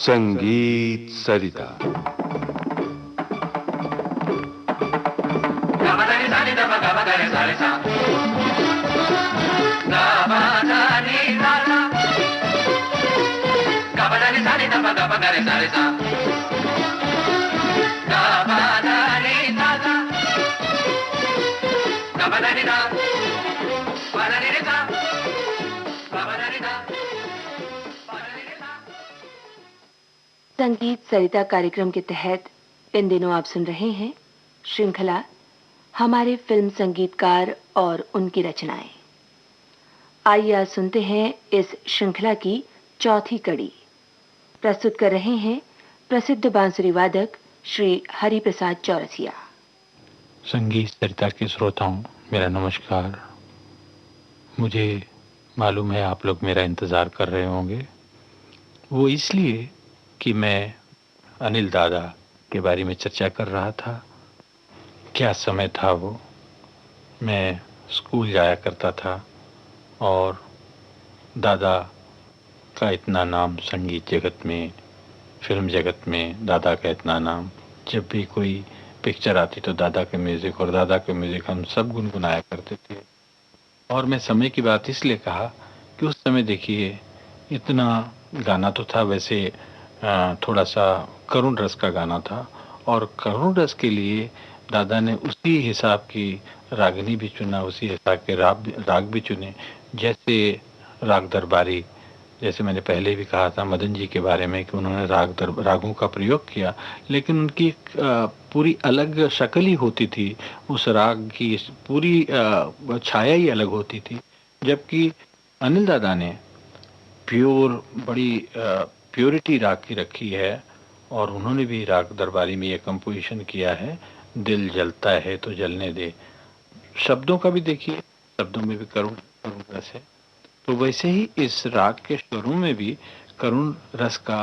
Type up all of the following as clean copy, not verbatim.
संगीत सरिता। संगीत सरिता कार्यक्रम के तहत इन दिनों आप सुन रहे हैं श्रृंखला हमारे फिल्म संगीतकार और उनकी रचनाएं। आइए आज सुनते हैं इस श्रृंखला की चौथी कड़ी। प्रस्तुत कर रहे हैं प्रसिद्ध बांसुरी वादक श्री हरि प्रसाद चौरसिया। संगीत सरिता के श्रोताओं, मेरा नमस्कार। मुझे मालूम है आप लोग मेरा इंतज़ार कर रहे होंगे, वो इसलिए कि मैं अनिल दादा के बारे में चर्चा कर रहा था। क्या समय था वो। मैं स्कूल जाया करता था और दादा का इतना नाम संगीत जगत में, फिल्म जगत में दादा का इतना नाम। जब भी कोई पिक्चर आती तो दादा के म्यूज़िक और दादा के म्यूज़िक हम सब गुनगुनाया करते थे। और मैं समय की बात इसलिए कहा कि उस समय देखिए इतना गाना तो था, वैसे थोड़ा सा करुण रस का गाना था और करुण रस के लिए दादा ने उसी हिसाब की रागनी भी चुना, उसी हिसाब के राग भी चुने। जैसे राग दरबारी, जैसे मैंने पहले भी कहा था मदन जी के बारे में कि उन्होंने रागों का प्रयोग किया, लेकिन उनकी पूरी अलग शक्ल ही होती थी। उस राग की पूरी छाया ही अलग होती थी। जबकि अनिल दादा ने बड़ी प्योरिटी राग की रखी है और उन्होंने भी राग दरबारी में ये कंपोजिशन किया है, दिल जलता है तो जलने दे। शब्दों का भी देखिए, शब्दों में भी करुण रस है, तो वैसे ही इस राग के स्वरों में भी करुण रस का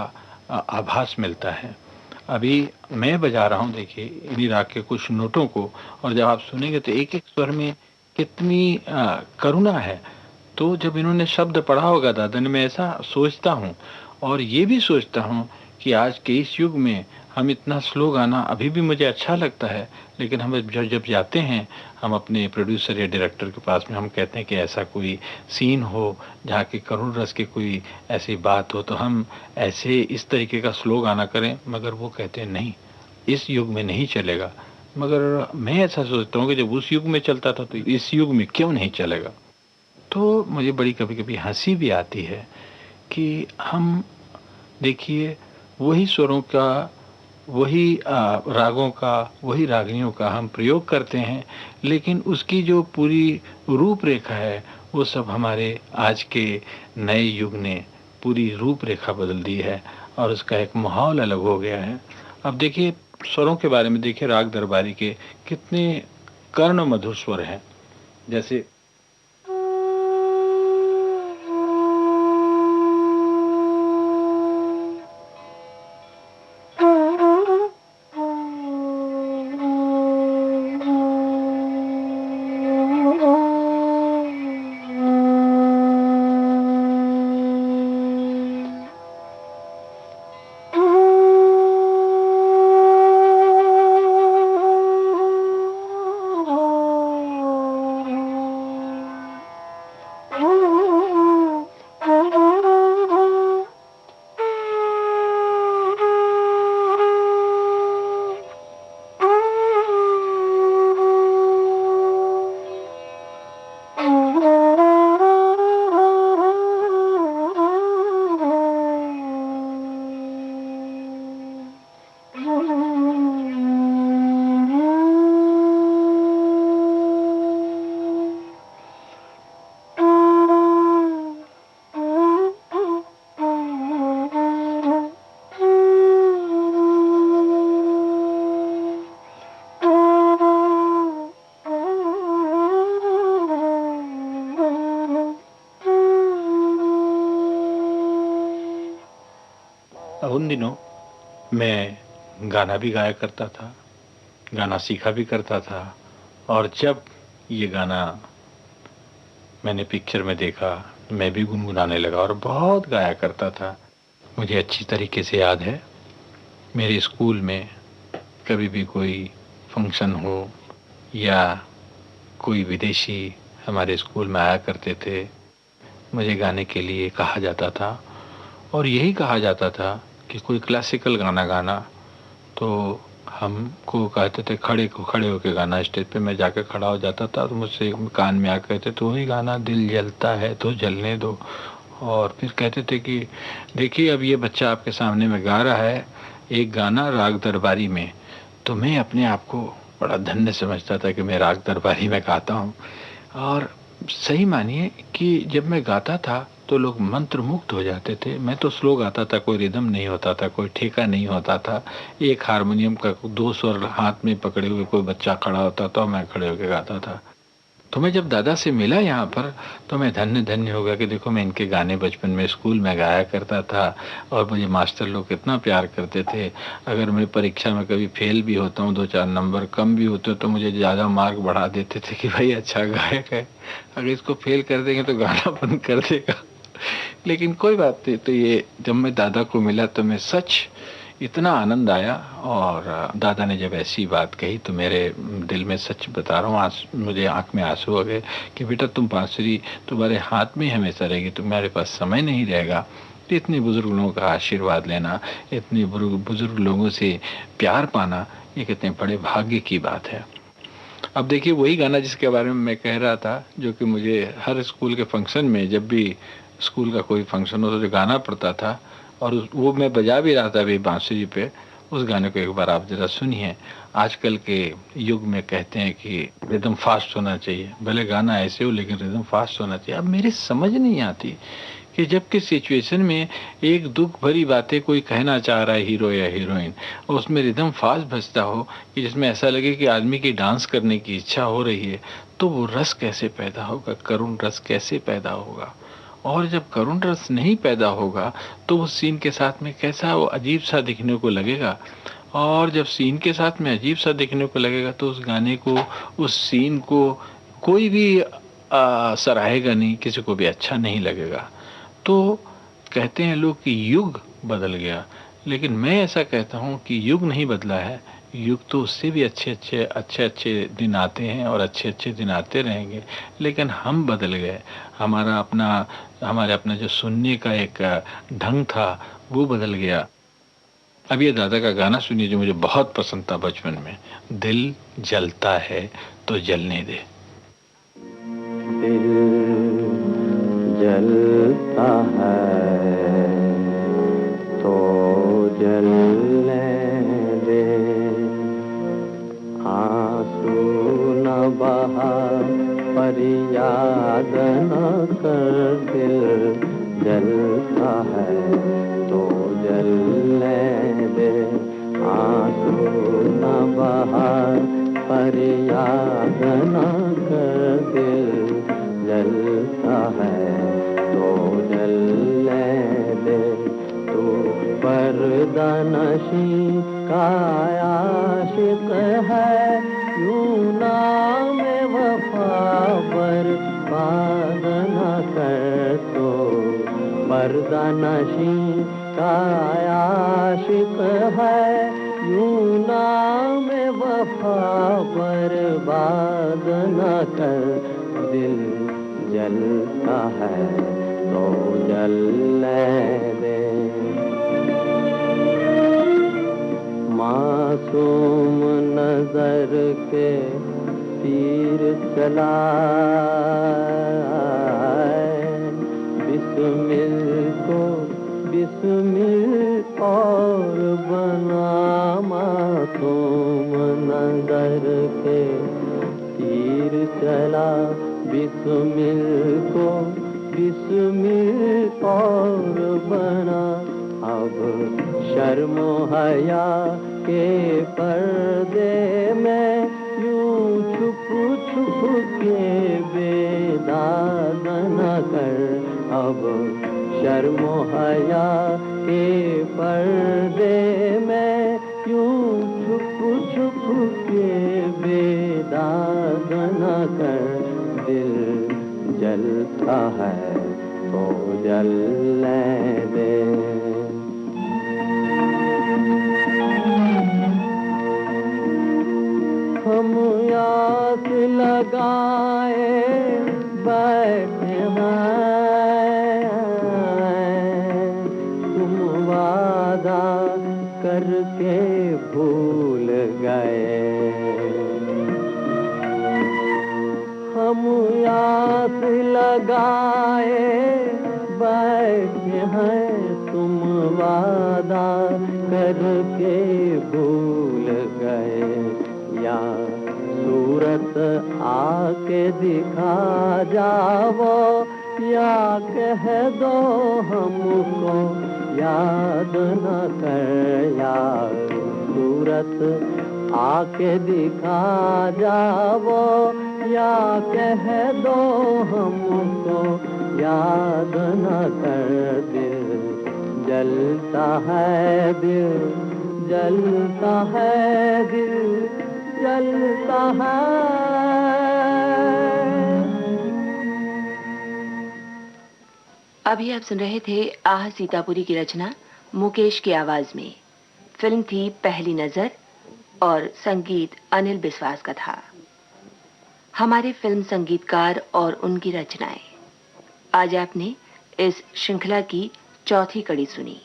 आभास मिलता है। अभी मैं बजा रहा हूँ, देखिए इन्हीं राग के कुछ नोटों को, और जब आप सुनेंगे तो एक एक स्वर में कितनी करुणा है। तो जब इन्होंने शब्द पढ़ा होगा दादा ने, मैं ऐसा सोचता हूँ और ये भी सोचता हूँ कि आज के इस युग में हम इतना स्लो गाना अभी भी मुझे अच्छा लगता है, लेकिन हम जब जाते हैं हम अपने प्रोड्यूसर या डायरेक्टर के पास में, हम कहते हैं कि ऐसा कोई सीन हो जहाँ की करुण रस की कोई ऐसी बात हो तो हम ऐसे इस तरीके का स्लो गाना करें, मगर वो कहते हैं नहीं, इस युग में नहीं चलेगा। मगर मैं ऐसा सोचता हूँ कि जब उस युग में चलता था तो इस युग में क्यों नहीं चलेगा। तो मुझे बड़ी कभी कभी हंसी भी आती है कि हम देखिए वही स्वरों का, वही रागों का, वही रागनियों का हम प्रयोग करते हैं, लेकिन उसकी जो पूरी रूपरेखा है वो सब हमारे आज के नए युग ने पूरी रूपरेखा बदल दी है और उसका एक माहौल अलग हो गया है। अब देखिए स्वरों के बारे में देखिए, राग दरबारी के कितने कर्ण मधुर स्वर हैं। जैसे उन दिनों मैं गाना भी गाया करता था, गाना सीखा भी करता था, और जब ये गाना मैंने पिक्चर में देखा मैं भी गुनगुनाने लगा और बहुत गाया करता था। मुझे अच्छी तरीके से याद है, मेरे स्कूल में कभी भी कोई फंक्शन हो या कोई विदेशी हमारे स्कूल में आया करते थे, मुझे गाने के लिए कहा जाता था और यही कहा जाता था कि कोई क्लासिकल गाना गाना। तो हमको कहते थे खड़े होके गाना। स्टेज पे मैं जाके खड़ा हो जाता था तो मुझसे कान में आके कहते तो वही गाना, दिल जलता है तो जलने दो। और फिर कहते थे कि देखिए अब ये बच्चा आपके सामने में गा रहा है एक गाना राग दरबारी में। तो मैं अपने आप को बड़ा धन्य समझता था कि मैं राग दरबारी में गाता हूँ। और सही मानिए कि जब मैं गाता था तो लोग मंत्रमुग्ध हो जाते थे। मैं तो स्लो गाता था, कोई रिदम नहीं होता था, कोई ठेका नहीं होता था। एक हारमोनियम का 2 स्वर हाथ में पकड़े हुए कोई बच्चा खड़ा होता था, मैं खड़े होकर गाता था। तो मैं जब दादा से मिला यहाँ पर तो मैं धन्य धन्य हो गया कि देखो मैं इनके गाने बचपन में स्कूल में गाया करता था और मुझे मास्टर लोग कितना प्यार करते थे। अगर मैं परीक्षा में कभी फेल भी होता हूँ, 2-4 नंबर कम भी होते तो मुझे ज़्यादा मार्क बढ़ा देते थे कि भाई अच्छा गायक है, अगर इसको फेल कर देंगे तो गाना बंद कर देगा। लेकिन कोई बात नहीं। तो ये जब मैं दादा को मिला तो मैं सच इतना आनंद आया। और दादा ने जब ऐसी बात कही तो मेरे दिल में, सच बता रहा हूँ, मुझे आंख में आंसू आ गए कि बेटा तुम बांसुरी तुम्हारे हाथ में हमेशा रहेगी, तुम्हारे पास समय नहीं रहेगा। तो इतने बुजुर्ग लोगों का आशीर्वाद लेना, इतने बुजुर्ग लोगों से प्यार पाना, ये कितने बड़े भाग्य की बात है। अब देखिए वही गाना जिसके बारे में मैं कह रहा था, जो कि मुझे हर स्कूल के फंक्शन में, जब भी स्कूल का कोई फंक्शन हो तो जो गाना पड़ता था और वो मैं बजा भी रहा था अभी बांसुरी पे, उस गाने को एक बार आप ज़रा सुनिए। आजकल के युग में कहते हैं कि रिदम फास्ट होना चाहिए, भले गाना ऐसे हो लेकिन रिदम फास्ट होना चाहिए। अब मेरी समझ नहीं आती कि जब किस सिचुएशन में एक दुख भरी बातें कोई कहना चाह रहा है हीरो या हीरोइन, और उसमें रिदम फास्ट बजता हो कि जिसमें ऐसा लगे कि आदमी की डांस करने की इच्छा हो रही है, तो वो रस कैसे पैदा होगा, करुण रस कैसे पैदा होगा। और जब करुण रस नहीं पैदा होगा तो उस सीन के साथ में कैसा वो अजीब सा दिखने को लगेगा। और जब सीन के साथ में अजीब सा दिखने को लगेगा तो उस गाने को, उस सीन को कोई भी सराहेगा नहीं, किसी को भी अच्छा नहीं लगेगा। तो कहते हैं लोग कि युग बदल गया, लेकिन मैं ऐसा कहता हूँ कि युग नहीं बदला है। युग तो उससे भी अच्छे दिन आते हैं और अच्छे दिन आते रहेंगे, लेकिन हम बदल गए। हमारे अपना जो सुनने का एक ढंग था वो बदल गया। अब ये दादा का गाना सुनिए जो मुझे बहुत पसंद था बचपन में, दिल जलता है तो जलने दे। दिल जलता है तो जलने दे, आंसू न बहा फरियाद न कर, दिल जलता है तो जलने दे, आंसू न बहा फरियाद न कर, दिल जलता है तो जलने दे। तू पर्दा नशी का आशिक है, यूं नाम वफा बर्बाद न कर, तो पर्दा नशी का आशिक है, यूं नाम वफा बर्बाद न कर, दिल जलता है तो जलने दे। मासूम नजर के तीर चलाए, बिस्मिल को बिस्मिल और बना, मासूम नजर के तीर चला, बिस्मिल को बिस्मिल और बना। अब शर्मो हया के पर्दे में यूं छुप छुप के बेदाग न कर, अब शर्मो हया के पर्दे में यूं छुप छुप के बेदाग न कर, दिल जलता है तो जलने दे। लगाए बैठे हैं, तुम वादा करके भूल गए। हम आस लगाए बैठे हैं, तुम वादा करके भूल गए। या सूरत आके दिखा जाओ, या कह दो हमको याद न कर। या सूरत आके दिखा जाओ, या कह दो हमको याद न कर। दिल जलता है, दिल जलता है, दिल जलता है। अभी आप सुन रहे थे आह सीतापुरी की रचना मुकेश की आवाज में। फिल्म थी पहली नजर और संगीत अनिल बिस्वास का था। हमारे फिल्म संगीतकार और उनकी रचनाएं, आज आपने इस श्रृंखला की चौथी कड़ी सुनी।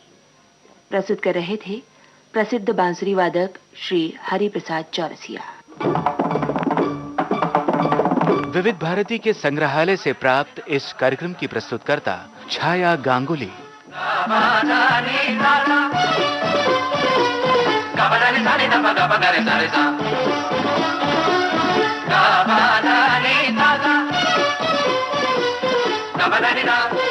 प्रस्तुत कर रहे थे प्रसिद्ध बांसुरी वादक श्री हरि प्रसाद चौरसिया। विविध भारती के संग्रहालय से प्राप्त इस कार्यक्रम की प्रस्तुतकर्ता छाया गांगुली। Ba ba da